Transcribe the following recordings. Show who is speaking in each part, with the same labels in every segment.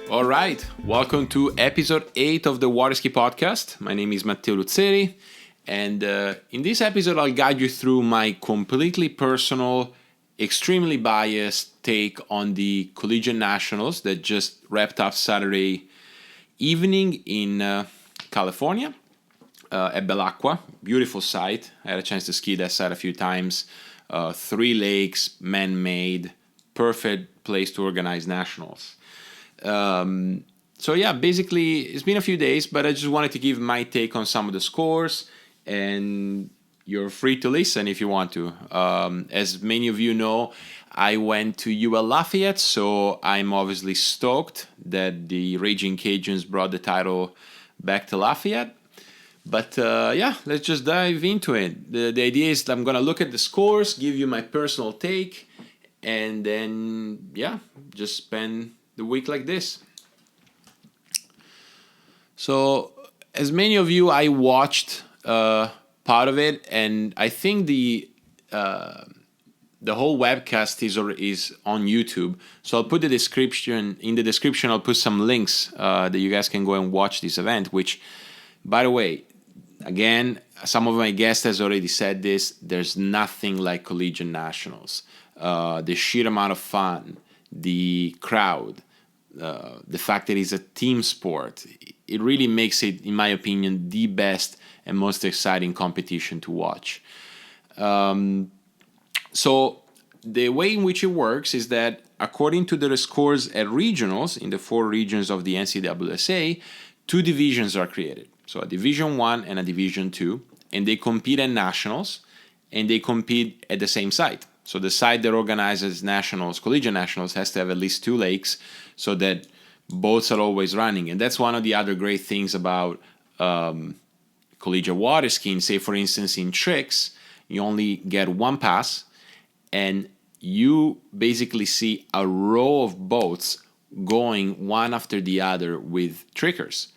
Speaker 1: All right, welcome to episode 8 of the Water Ski Podcast. My name is Matteo, and in this episode I'll guide you through my completely personal, extremely biased take on the Collegiate Nationals that just wrapped up Saturday evening in California at Belacqua. Beautiful site. I had a chance to ski that site a few times. 3 lakes, man-made, perfect place to organize nationals. So yeah, basically it's been a few days, but I just wanted to give my take on some of the scores, and you're free to listen if you want to. As many of you know, I went to UL Lafayette, so I'm obviously stoked that the Raging Cajuns brought the title back to Lafayette. But yeah, let's just dive into it. The idea is that I'm going to look at the scores, give you my personal take, and then, yeah, just spend the week like this. So, as many of you, I watched part of it, and I think the whole webcast is on YouTube. So I'll put the description in the description. I'll put some links that you guys can go and watch this event. Which, by the way, again, some of my guests has already said this. There's nothing like Collegiate Nationals. The sheer amount of fun, the crowd, the fact that it's a team sport, it really makes it, in my opinion, the best and most exciting competition to watch. So the way in which it works is that according to the scores at regionals, in the 4 regions of the NCWSA, 2 divisions are created. So a Division 1 and a Division 2, and they compete at nationals, and they compete at the same site. So the site that organizes nationals, Collegiate Nationals, has to have at least 2 lakes so that boats are always running. And that's one of the other great things about collegiate water skiing. Say, for instance, in tricks, you only get 1 pass, and you basically see a row of boats going one after the other with trickers,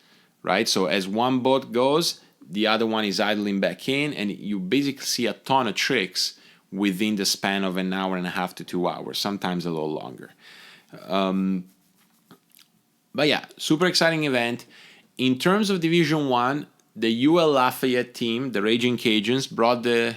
Speaker 1: right? So as one boat goes, the other one is idling back in, and you basically see a ton of tricks within the span of an hour and a half to 2 hours, sometimes a little longer. But yeah, super exciting event. In terms of Division 1, the UL Lafayette team, the Raging Cajuns, brought the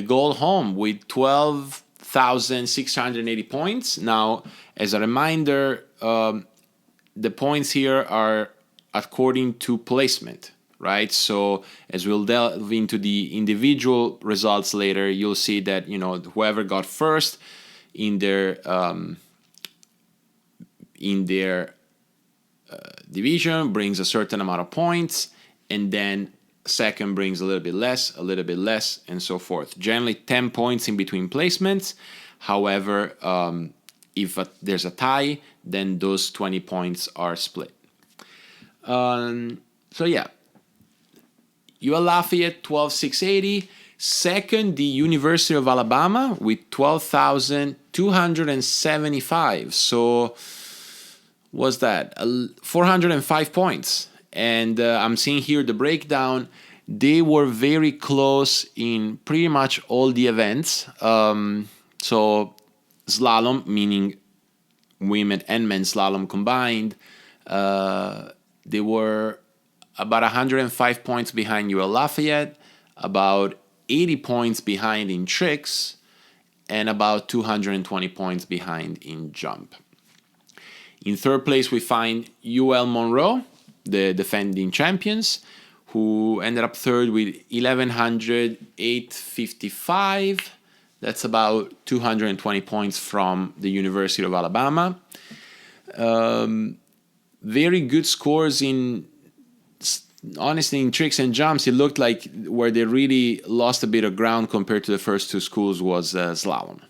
Speaker 1: gold home with 12,680 points. Now, as a reminder, the points here are according to placement, right? So as we'll delve into the individual results later, you'll see that, you know, whoever got first in their division brings a certain amount of points, and then second brings a little bit less, and so forth. Generally 10 points in between placements. However, if there's a tie, then those 20 points are split. So yeah, UL Lafayette 12,680. Second, the University of Alabama with 12,275. So what's that? 405 points. And I'm seeing here the breakdown. They were very close in pretty much all the events. So slalom, meaning women and men's slalom combined, they were about 105 points behind UL Lafayette, about 80 points behind in tricks, and about 220 points behind in jump. In third place, we find UL Monroe, the defending champions, who ended up third with 1,108.55. That's about 220 points from the University of Alabama. Very good scores honestly, in tricks and jumps. It looked like where they really lost a bit of ground compared to the first 2 schools was slalom.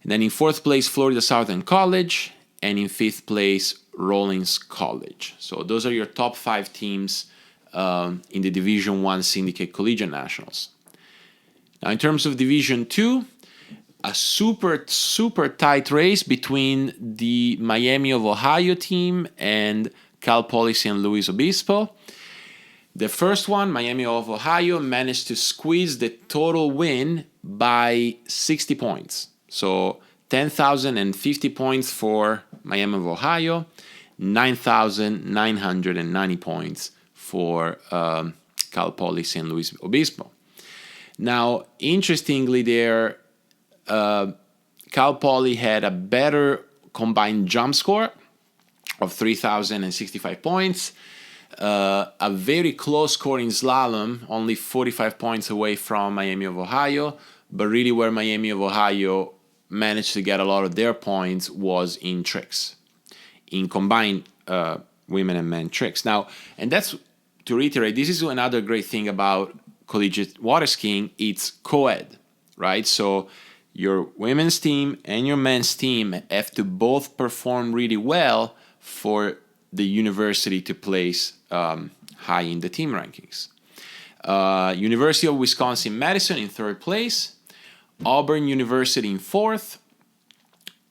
Speaker 1: And then in fourth place, Florida Southern College, and in fifth place, Rollins College. So those are your top 5 teams in the Division 1 Syndicate Collegiate Nationals. Now, in terms of Division 2, a super tight race between the Miami of Ohio team and Cal Poly St. Louis Obispo. The first one, Miami of Ohio, managed to squeeze the total win by 60 points. So 10,050 points for Miami of Ohio, 9,990 points for Cal Poly St. Louis Obispo. Now, interestingly, there, Cal Poly had a better combined jump score of 3,065 points. A very close score in slalom, only 45 points away from Miami of Ohio, but really where Miami of Ohio managed to get a lot of their points was in tricks, in combined women and men tricks. Now, and that's, to reiterate, this is another great thing about collegiate water skiing, it's co-ed, right? So your women's team and your men's team have to both perform really well for the university to place high in the team rankings. University of Wisconsin-Madison in third place, Auburn University in fourth,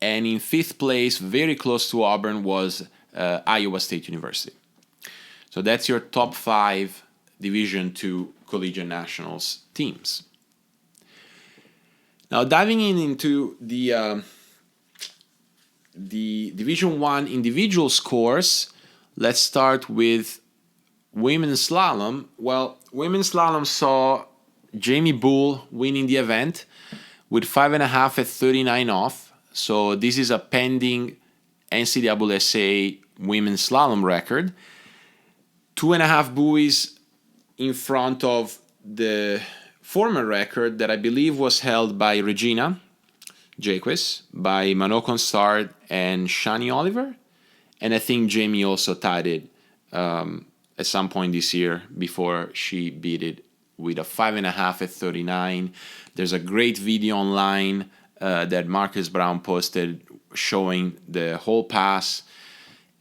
Speaker 1: and in fifth place, very close to Auburn, was Iowa State University. So that's your top 5 Division II Collegiate Nationals teams. Now diving into the Division I individual scores, let's start with women's slalom. Well, women's slalom saw Jamie Bull winning the event with 5.5 at 39 off. So this is a pending NCWSA women's slalom record. 2.5 buoys in front of the former record that I believe was held by Regina Jaquez, by Manon Consard and Shani Oliver. And I think Jamie also tied it at some point this year before she beat it with a 5.5 at 39. There's a great video online that Marcus Brown posted showing the whole pass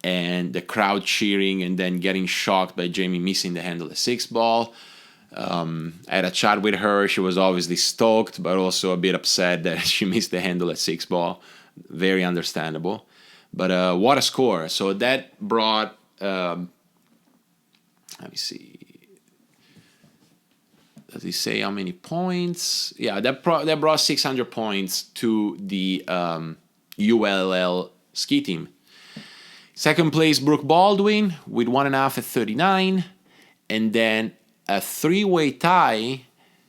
Speaker 1: and the crowd cheering and then getting shocked by Jamie missing the handle at 6 ball. I had a chat with her. She was obviously stoked, but also a bit upset that she missed the handle at 6 ball. Very understandable. But what a score. So that brought, let me see. Does he say how many points? Yeah, that brought 600 points to the ULL ski team. Second place, Brooke Baldwin with 1.5 at 39. And then a 3-way tie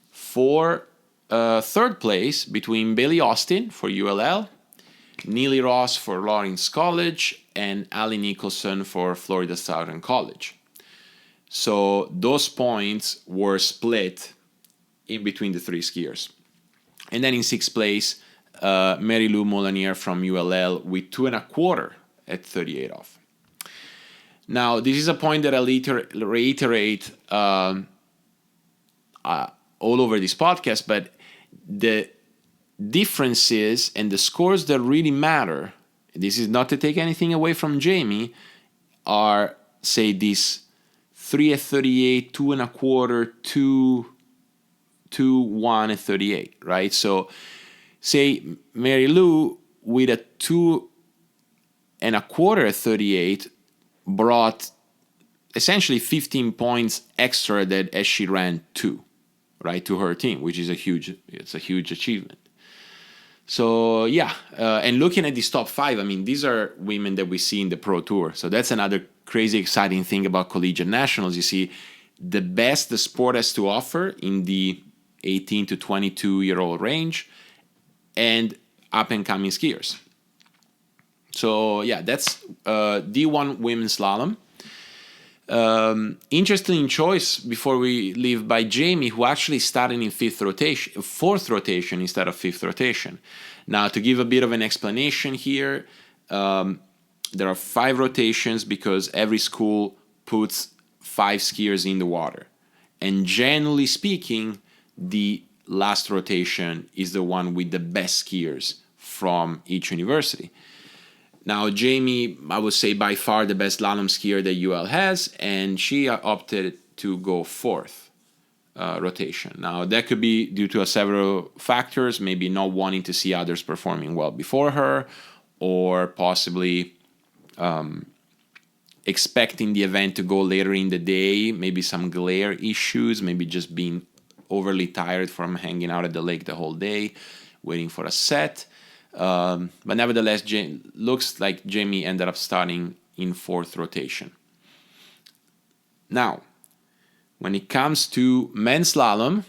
Speaker 1: for third place between Bailey Austin for ULL, Neely Ross for Lawrence College, and Ali Nicholson for Florida Southern College. So those points were split in between the 3 skiers. And then in 6th place, Mary Lou Molanier from ULL with 2.25 at 38 off. Now, this is a point that I'll reiterate all over this podcast, but the differences and the scores that really matter, this is not to take anything away from Jamie, are, say, this 3 at 38, 2.25, 2, 1 at 38, right? So, say Mary Lou with a 2.25 at 38 brought essentially 15 points extra that as she ran 2, right, to her team, which is a huge achievement. So yeah, and looking at these top 5, I mean, these are women that we see in the Pro Tour. So that's another crazy exciting thing about Collegiate Nationals. You see the best the sport has to offer in the 18 to 22-year-old range and up-and-coming skiers. So yeah, that's D1 women's slalom. Interesting choice before we leave by Jamie, who actually started in 4th rotation instead of 5th rotation. Now, to give a bit of an explanation here, there are 5 rotations because every school puts 5 skiers in the water. And generally speaking, the last rotation is the one with the best skiers from each university. Now, Jamie, I would say by far the best slalom skier that UL has, and she opted to go 4th rotation. Now, that could be due to several factors, maybe not wanting to see others performing well before her, or possibly expecting the event to go later in the day, maybe some glare issues, maybe just being overly tired from hanging out at the lake the whole day, waiting for a set. But nevertheless, looks like Jamie ended up starting in 4th rotation. Now, when it comes to men's slalom,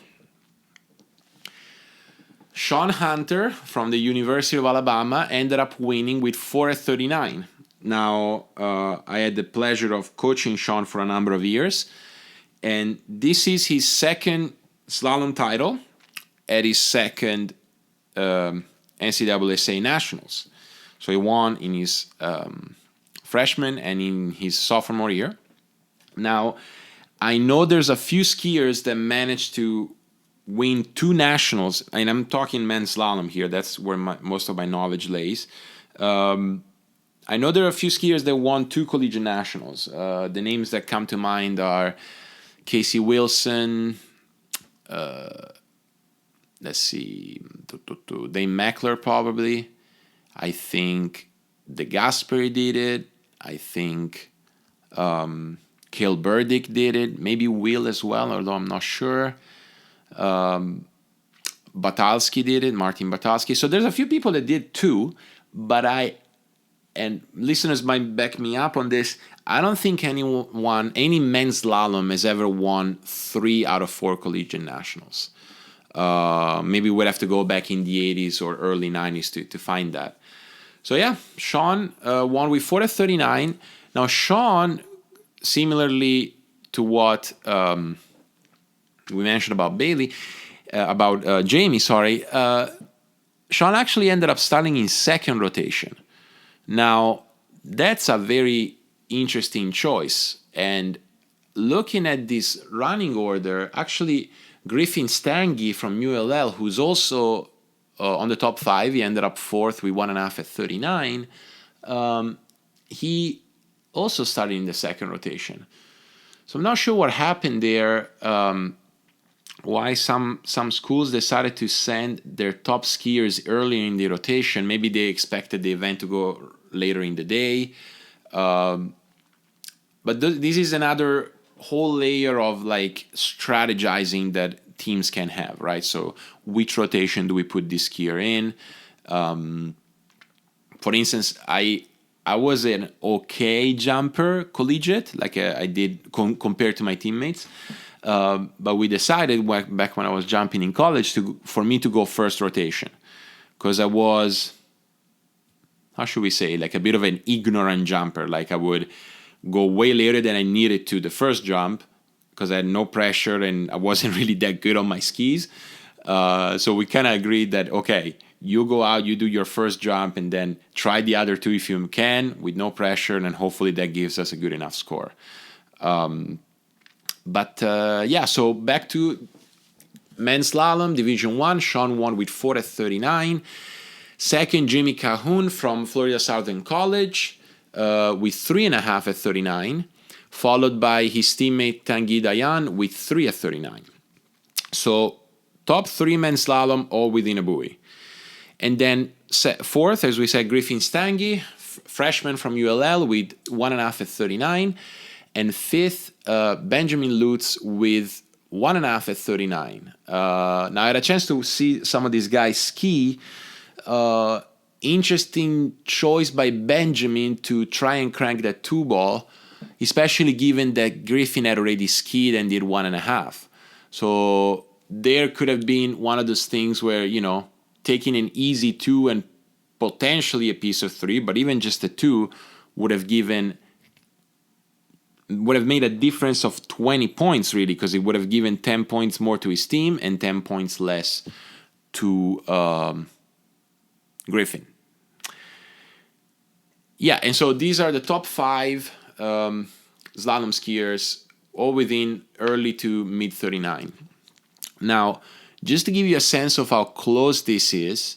Speaker 1: Sean Hunter from the University of Alabama ended up winning with 4:39. Now, I had the pleasure of coaching Sean for a number of years, and this is his 2nd slalom title at his 2nd NCWSA Nationals. So he won in his freshman and in his sophomore year. Now, I know there's a few skiers that managed to win 2 nationals, and I'm talking men's slalom here. That's where most of my knowledge lays. I know there are a few skiers that won 2 collegiate nationals. The names that come to mind are Casey Wilson, let's see, Dane Meckler probably. I think De Gasperi did it. I think Cale Burdick did it. Maybe Will as well, although I'm not sure. Batalski did it, Martin Batalski. So there's a few people that did 2, but and listeners might back me up on this, I don't think any men's slalom has ever won 3 out of 4 collegiate nationals. Maybe we'd have to go back in the 80s or early 90s to find that. So yeah, Sean won with 4:39. Now Sean, similarly to what we mentioned about Jamie, Sean actually ended up starting in 2nd rotation. Now, that's a very interesting choice. And looking at this running order, actually, Griffin Stange from ULL, who's also on the top 5, he ended up 4th with 1.5 at 39. He also started in the 2nd rotation. So I'm not sure what happened there, why some schools decided to send their top skiers earlier in the rotation. Maybe they expected the event to go later in the day. But this is another whole layer of like strategizing that teams can have, right? So which rotation do we put this skier in? For instance, I was an okay jumper collegiate, like I did compared to my teammates. But we decided back when I was jumping in college for me to go 1st rotation, because I was, how should we say, like a bit of an ignorant jumper. Like I would go way later than I needed to the first jump because I had no pressure and I wasn't really that good on my skis. So we kind of agreed that, okay, you go out, you do your first jump, and then try the other 2 if you can with no pressure, and hopefully that gives us a good enough score. So back to men's slalom, Division 1, Sean won with 4:39. 2nd, Jimmy Cahoon from Florida Southern College with 3.5 at 39, followed by his teammate Tanguy Dayan with 3 at 39. So top 3 men's slalom all within a buoy. And then 4th, as we said, Griffin Stange, freshman from ULL with 1.5 at 39. And 5th, Benjamin Lutz with 1.5 at 39. Now, I had a chance to see some of these guys ski. Interesting choice by Benjamin to try and crank that 2 ball, especially given that Griffin had already skied and did 1.5. So there could have been one of those things where, taking an easy 2 and potentially a piece of 3, but even just a 2 would have made a difference of 20 points, really, because it would have given 10 points more to his team and 10 points less to Griffin. Yeah, and so these are the top 5 slalom skiers, all within early to mid 39. Now, just to give you a sense of how close this is,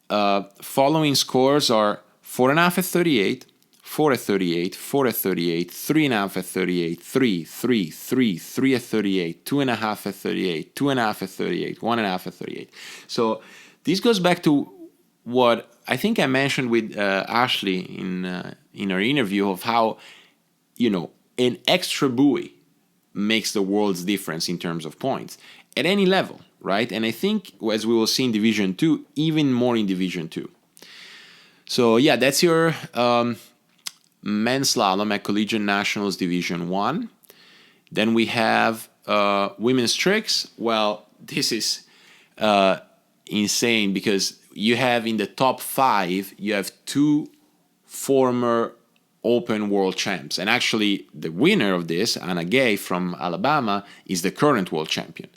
Speaker 1: following scores are 4.5 at 38, 4 at 38, 4 at 38, 3.5 at 38, 3, 3, 3, 3 at 38, 2.5 at 38, 2.5 at 38, 1.5 at 38. So this goes back to what I think I mentioned with Ashley in our interview of how, an extra buoy makes the world's difference in terms of points at any level, right? And I think, as we will see in Division 2, even more in Division 2. So yeah, that's your men's slalom at Collegiate Nationals Division 1. Then we have women's tricks. Well, this is insane because you have in the top 5, you have 2 former Open World Champs. And actually, the winner of this, Anna Gay from Alabama, is the current world champion.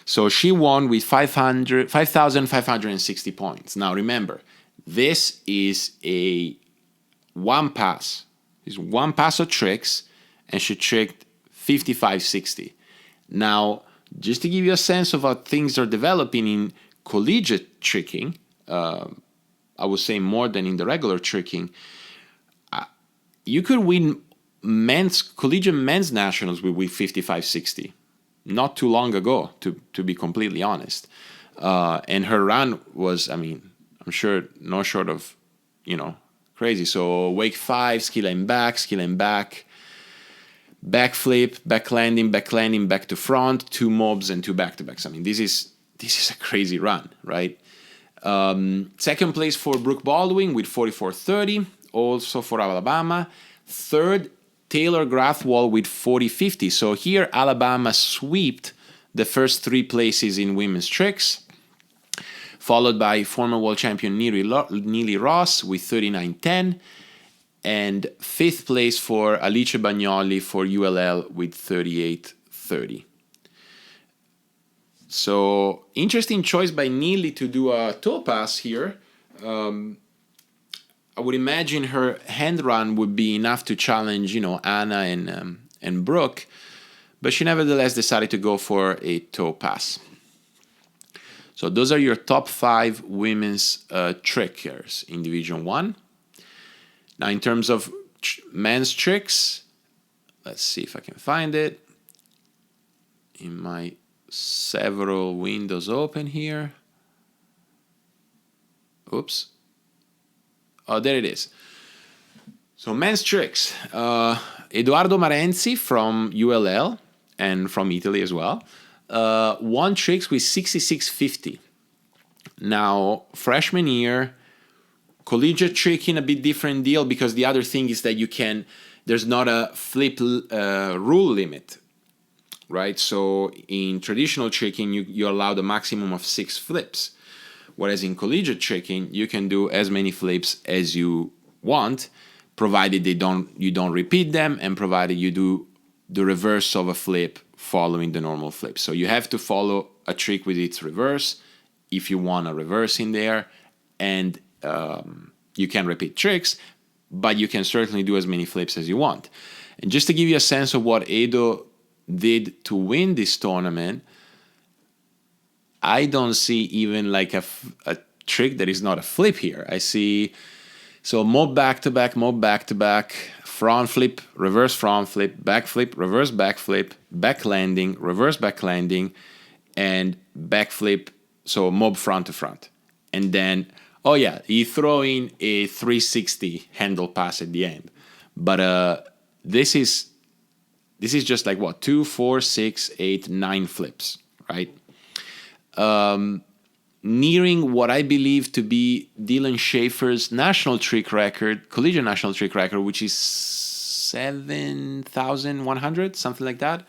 Speaker 1: So she won with 5,560 points. Now remember, this is a one pass. It's one pass of tricks, and she tricked 55-60. Now, just to give you a sense of how things are developing in collegiate tricking, I would say more than in the regular tricking, you could win collegiate men's nationals with 55-60. Not too long ago, to be completely honest. And her run was, I'm sure, no short of, crazy. So wake 5, ski line back, backflip, back landing, back to front, 2 mobs and 2 back-to-backs. This is a crazy run, right? Second place for Brooke Baldwin with 44.30, also for Alabama. Third, Taylor Grathwall with 40.50. So here, Alabama swept the first 3 places in women's tricks, followed by former world champion Neely Ross with 39.10, and 5th place for Alice Bagnoli for ULL with 38.30. So, interesting choice by Neely to do a toe pass here. I would imagine her hand run would be enough to challenge, Anna and Brooke, but she nevertheless decided to go for a toe pass. So those are your top 5 women's trickers in Division 1. Now, in terms of men's tricks, let's see if I can find it in my several windows open here. Oops. Oh, there it is. So men's tricks. Edoardo Marenzi from ULL and from Italy as well. Won tricks with 66.50. Now, freshman year, collegiate tricking, a bit different deal because the other thing is that there's not a flip rule limit, right? So in traditional tricking, you're allowed a maximum of 6 flips. Whereas in collegiate tricking, you can do as many flips as you want, provided you don't repeat them, and provided you do the reverse of a flip following the normal flip. So you have to follow a trick with its reverse if you want a reverse in there, and you can repeat tricks, but you can certainly do as many flips as you want. And just to give you a sense of what Edo did to win this tournament, I don't see even like a trick that is not a flip here. I see, so mob back-to-back, front flip, reverse front flip, back flip, reverse back flip, back landing, reverse back landing, and back flip, so mob front to front. And then, you throw in a 360 handle pass at the end. But this is just like 2, 4, 6, 8, 9 flips, right? Nearing what I believe to be Dylan Schaefer's national trick record, collegiate national trick record, which is 7,100, something like that.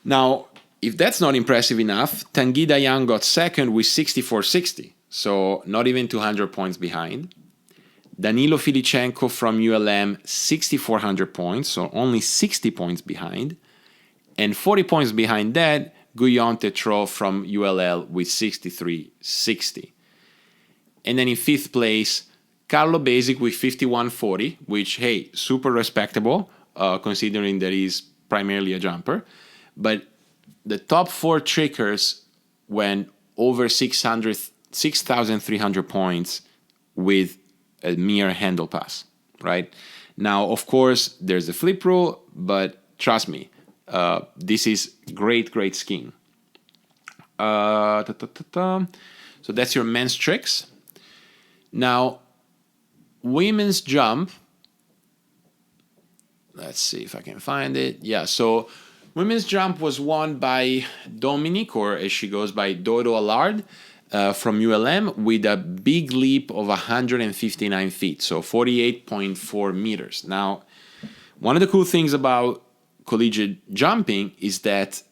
Speaker 1: Now, if that's not impressive enough, Tanguy Dayan got second with 64.60, so not even 200 points behind. Danilo Filichenko from ULM, 6,400 points, so only 60 points behind. And 40 points behind that, Guillaume Tetreault from ULL with 63.60. And then in 5th place, Carlo Basic with 51.40, which, hey, super respectable, considering that he's primarily a jumper. But the top 4 trickers went over 6,300 points with a mere handle pass. right? Now, of course, there's the flip rule, but trust me, this is great skiing. So that's your men's tricks. Now, women's jump. Let's see if I can find it. Yeah, so women's jump was won by Dominique, or as she goes by, Dodo Allard, from ULM with a big leap of 159 feet, so 48.4 meters. Now, one of the cool things about collegiate jumping is that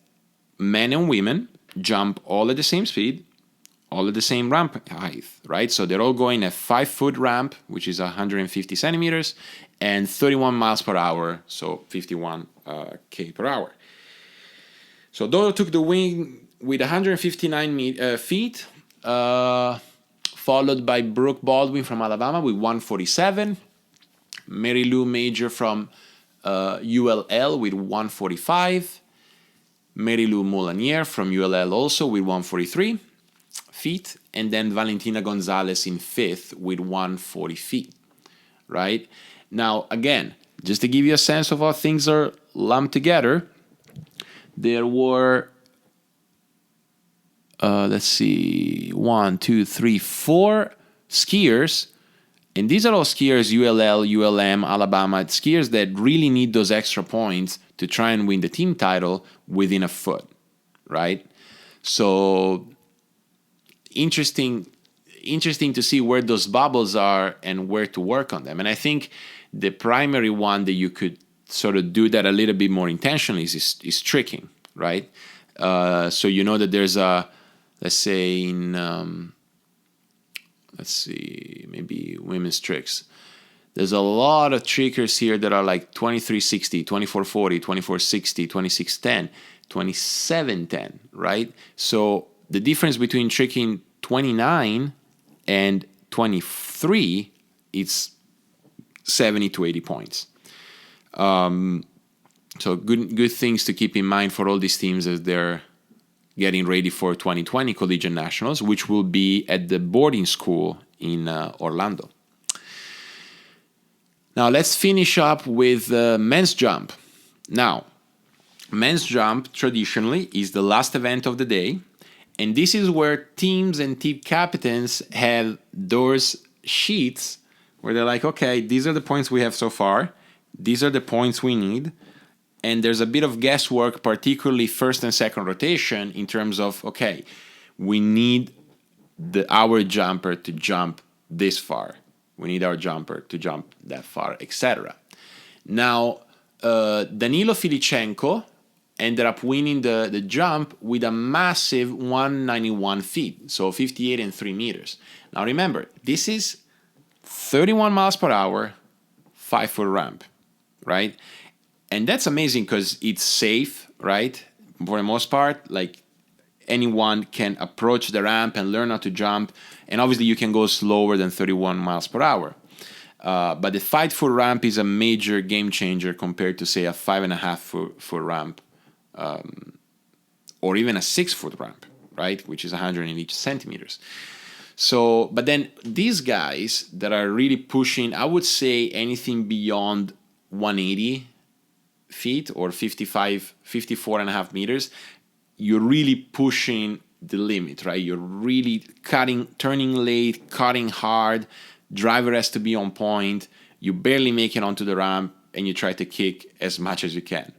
Speaker 1: men and women jump all at the same speed, all at the same ramp height, right? So they're all going a 5-foot ramp, which is 150 centimeters, and 31 miles per hour, so 51 k per hour. So Dodo took the win with 159 feet, followed by Brooke Baldwin from Alabama with 147, Mary Lou Major from ULL with 145, Mary Lou Moulanier from ULL also with 143 feet, and then Valentina Gonzalez in fifth with 140 feet, right? Now, again, just to give you a sense of how things are lumped together, there were, let's see, 1, 2, 3, 4 skiers, and these are all skiers, ULL, ULM, Alabama, skiers that really need those extra points to try and win the team title within a foot, right? So interesting to see where those bubbles are and where to work on them. And I think the primary one that you could sort of do that a little bit more intentionally is tricking, right? So you know that there's a, let's say in, maybe women's tricks. There's a lot of trickers here that are like 2360, 2440, 2460, 2610, 2710, right? So the difference between tricking 29 and 23, it's 70 to 80 points. So good things to keep in mind for all these teams as they're getting ready for 2020 Collegiate Nationals, which will be at the boarding school in Orlando. Now let's finish up with men's jump. Now, men's jump traditionally is the last event of the day, and this is where teams and team captains have those sheets where they're like, okay, these are the points we have so far, these are the points we need, and there's a bit of guesswork, particularly first and second rotation, in terms of, okay, we need our jumper to jump this far. We need our jumper to jump that far, etc. Now, Danilo Filichenko ended up winning the jump with a massive 191 feet, so 58 and 3 meters. Now remember, this is 31 miles per hour, 5-foot ramp, right? And that's amazing because it's safe, right? For the most part, like anyone can approach the ramp and learn how to jump. And obviously you can go slower than 31 miles per hour. But the 5-foot ramp is a major game changer compared to, say, a 5.5-foot ramp, or even a 6-foot ramp, right? Which is 180 centimeters. So, but then these guys that are really pushing, I would say anything beyond 180 feet or 54 and a half meters, you're really pushing the limit, right? You're really turning late, cutting hard, driver has to be on point, you barely make it onto the ramp, and you try to kick as much as you can.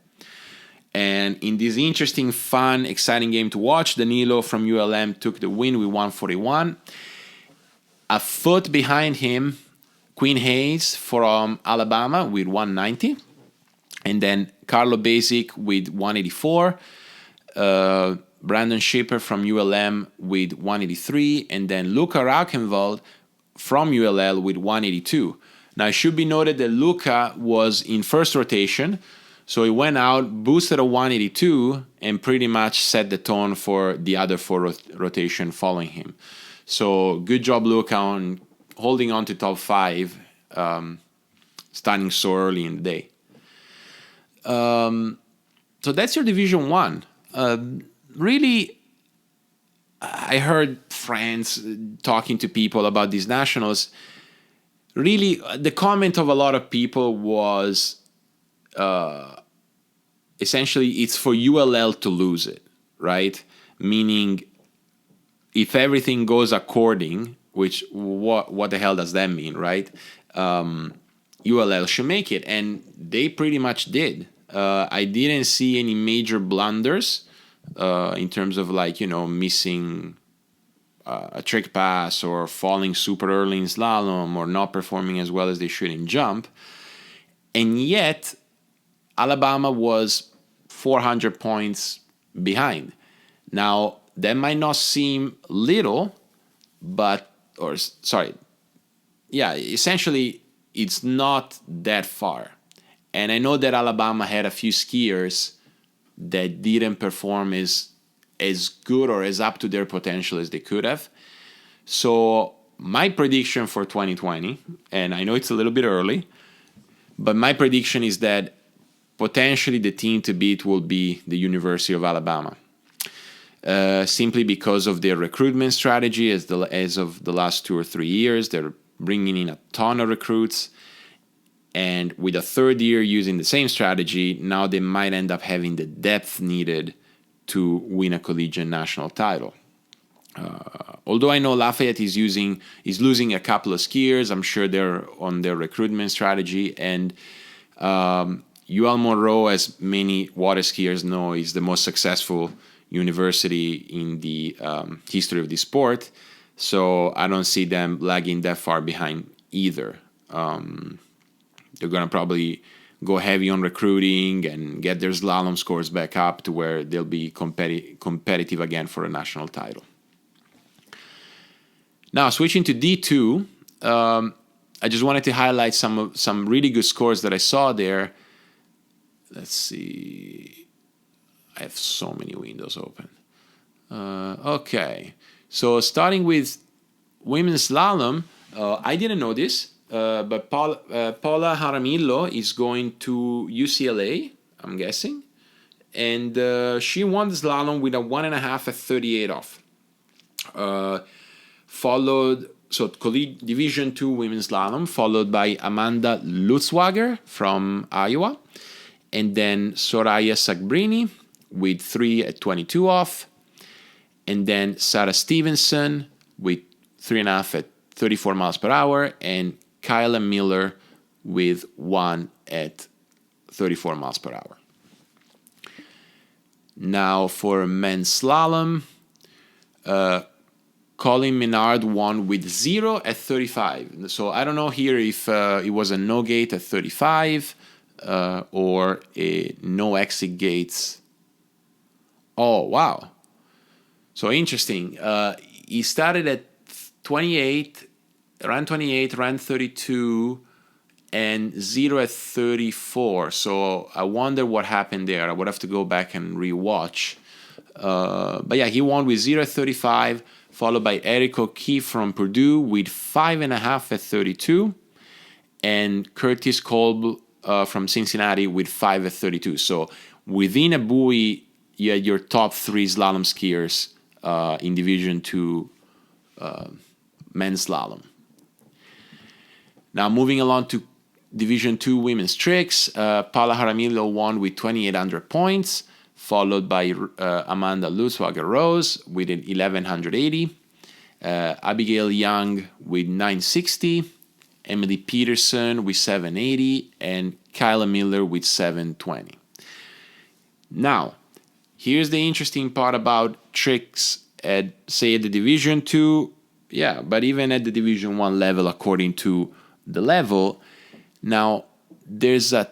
Speaker 1: And in this interesting, fun, exciting game to watch, Danilo from ULM took the win with 141. A foot behind him, Quinn Hayes from Alabama with 190. And then Carlo Basic with 184. Brandon Shipper from ULM with 183. And then Luca Raukenwald from ULL with 182. Now, it should be noted that Luca was in first rotation, so he went out, boosted a 182, and pretty much set the tone for the other 4 rotation following him. So good job, Luca, on holding on to top 5, starting so early in the day. So that's your Division 1. Really, I heard friends talking to people about these nationals. really, the comment of a lot of people was essentially it's for ULL to lose it, right? Meaning, if everything goes according, which what the hell does that mean, right? ULL should make it, and they pretty much did. I didn't see any major blunders in terms of missing a trick pass or falling super early in slalom or not performing as well as they should in jump. And yet, Alabama was 400 points behind. Now, that might not seem little, essentially, it's not that far. And I know that Alabama had a few skiers that didn't perform as good or as up to their potential as they could have. So my prediction for 2020, and I know it's a little bit early, but my prediction is that potentially the team to beat will be the University of Alabama. Simply because of their recruitment strategy as of the last 2 or 3 years. They're bringing in a ton of recruits. And with a third year using the same strategy, now they might end up having the depth needed to win a collegiate national title. Although I know Lafayette is losing a couple of skiers, I'm sure they're on their recruitment strategy. And UL Monroe, as many water skiers know, is the most successful university in the history of the sport. So I don't see them lagging that far behind either. They're going to probably go heavy on recruiting and get their slalom scores back up to where they'll be competitive again for a national title. Now, switching to D2, I just wanted to highlight some really good scores that I saw there. Let's see. I have so many windows open. Okay. So starting with women's slalom, I didn't know this, but Paula Jaramillo is going to UCLA, I'm guessing. And she won the slalom with a 1.5 at 38 off. Followed, Division II women's slalom, followed by Amanda Lutzwager from Iowa. And then Soraya Sagbrini with 3 at 22 off. And then Sarah Stevenson with 3.5 at 34 miles per hour. And Kyla Miller with 1 at 34 miles per hour. Now for men's slalom, Colin Menard won with 0 at 35. So I don't know here if it was a no gate at 35 or a no exit gates. Oh, wow. So interesting. He started at 28, ran 32, and 0 at 34. So I wonder what happened there. I would have to go back and rewatch. But yeah, he won with 0 at 35, followed by Eric O'Keefe from Purdue with 5.5 at 32, and Curtis Kolb from Cincinnati with 5 at 32. So within a buoy, you had your top 3 slalom skiers in Division II men's slalom. Now moving along to Division II women's tricks, Paula Jaramillo won with 2,800 points, followed by Amanda Lutzwager-Rose with 1,180, Abigail Young with 960, Emily Peterson with 780, and Kyla Miller with 720. Now, here's the interesting part about tricks at, say, at the Division II, but even at the Division I level, according to the level. Now, there's a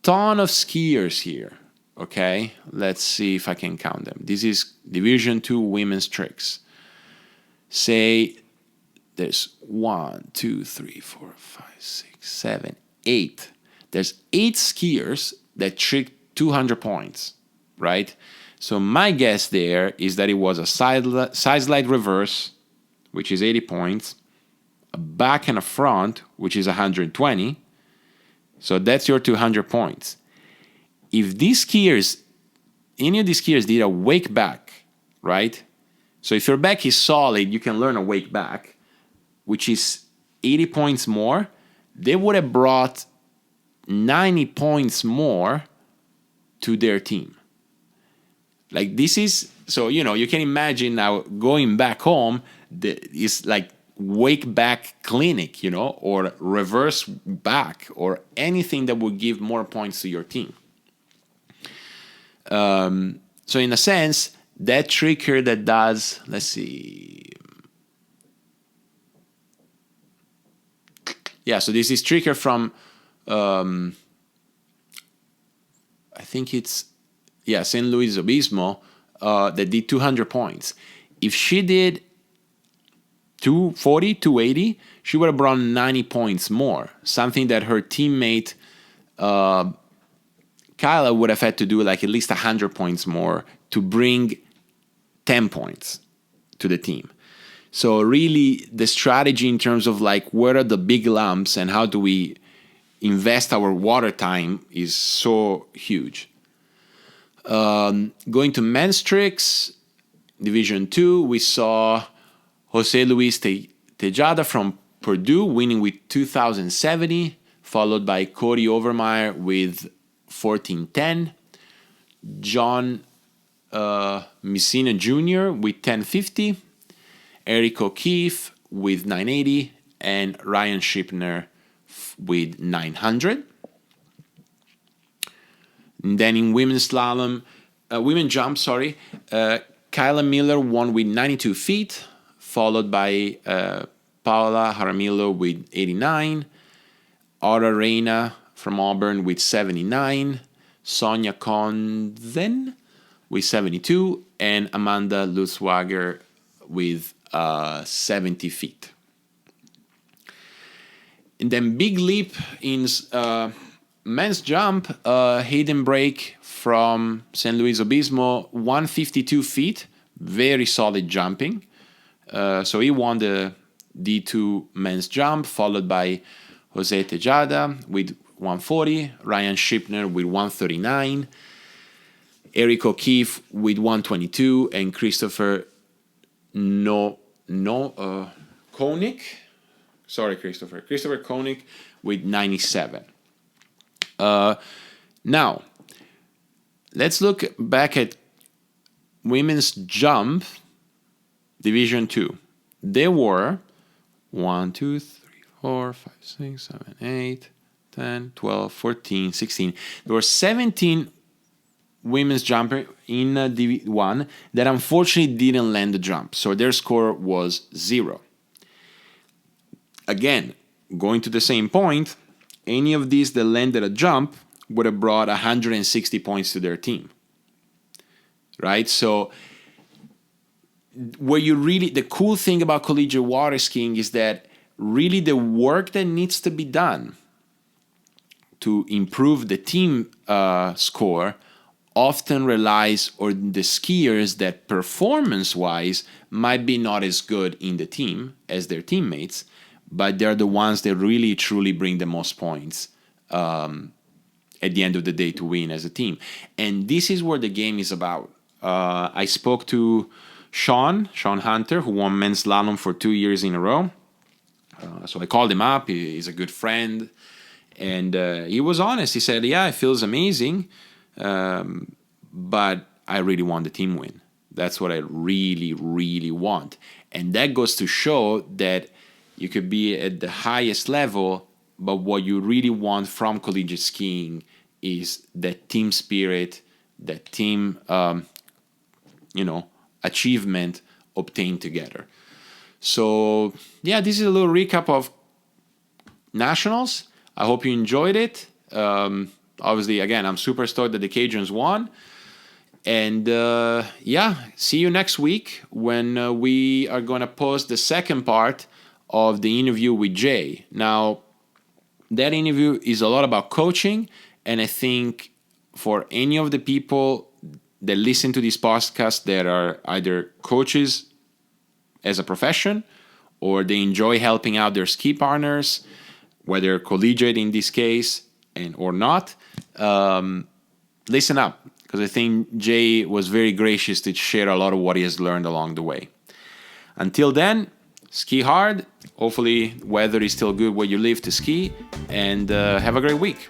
Speaker 1: ton of skiers here, okay? Let's see if I can count them. This is Division II women's tricks. Say there's 1, 2, 3, 4, 5, 6, 7, 8. There's 8 skiers that tricked 200 points, right? So my guess there is that it was a side slide reverse, which is 80 points, a back and a front, which is 120. So that's your 200 points. If any of these skiers did a wake back, right? So if your back is solid, you can learn a wake back, which is 80 points more. they would have brought 90 points more to their team. Like, this is, so, you can imagine now going back home, it's like wake back clinic, or reverse back, or anything that would give more points to your team. So in a sense, that trigger that does, let's see. Yeah, so this is trigger from, I think it's, St. Luis Obispo, that did 200 points. If she did 240, 280, she would have brought 90 points more. Something that her teammate, Kyla, would have had to do like at least 100 points more to bring 10 points to the team. So really, the strategy in terms of like where are the big lumps and how do we invest our water time is so huge. Going to men's tricks, Division 2, we saw Jose Luis Tejada from Purdue winning with 2,070, followed by Cody Overmeyer with 1,410, John Messina Jr. with 1,050, Eric O'Keefe with 980, and Ryan Shipner with 900. And then in women's jump, Kyla Miller won with 92 feet, followed by Paola Jaramillo with 89, Aura Reina from Auburn with 79, Sonia Conzen with 72, and Amanda Lutzwager with 70 feet. And then big leap in men's jump, Hayden Brake from St. Luis Obispo, 152 feet, very solid jumping. So he won the D2 men's jump, followed by Jose Tejada with 140, Ryan Shipner with 139, Eric O'Keefe with 122, and Christopher Koenig. Sorry, Christopher Koenig with 97. Now, let's look back at women's jump, Division 2. There were 1, 2, 3, 4, 5, 6, 7, 8, 10, 12, 14, 16. There were 17 women's jumpers in Div1 that unfortunately didn't land the jump. So their score was 0. Again, going to the same point, any of these that landed a jump would have brought 160 points to their team. Right? So the cool thing about collegiate water skiing is that really the work that needs to be done to improve the team score often relies on the skiers that performance-wise might be not as good in the team as their teammates, but they're the ones that really truly bring the most points at the end of the day to win as a team. And this is where the game is about. I spoke to Sean Hunter, who won men's slalom for 2 years in a row. So I called him up. He's a good friend. And he was honest. He said, yeah, it feels amazing, but I really want the team win. That's what I really, really want. And that goes to show that you could be at the highest level, but what you really want from collegiate skiing is that team spirit, that team, achievement obtained together. So, yeah, this is a little recap of Nationals. I hope you enjoyed it. Obviously, again, I'm super stoked that the Cajuns won. And, see you next week when we are going to post the second part of the interview with Jay. Now, that interview is a lot about coaching, and I think for any of the people that listen to this podcast that are either coaches as a profession or they enjoy helping out their ski partners, whether collegiate in this case or not, listen up, because I think Jay was very gracious to share a lot of what he has learned along the way. Until then, ski hard. Hopefully weather is still good where you live to ski, and have a great week.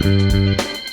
Speaker 1: Thank you.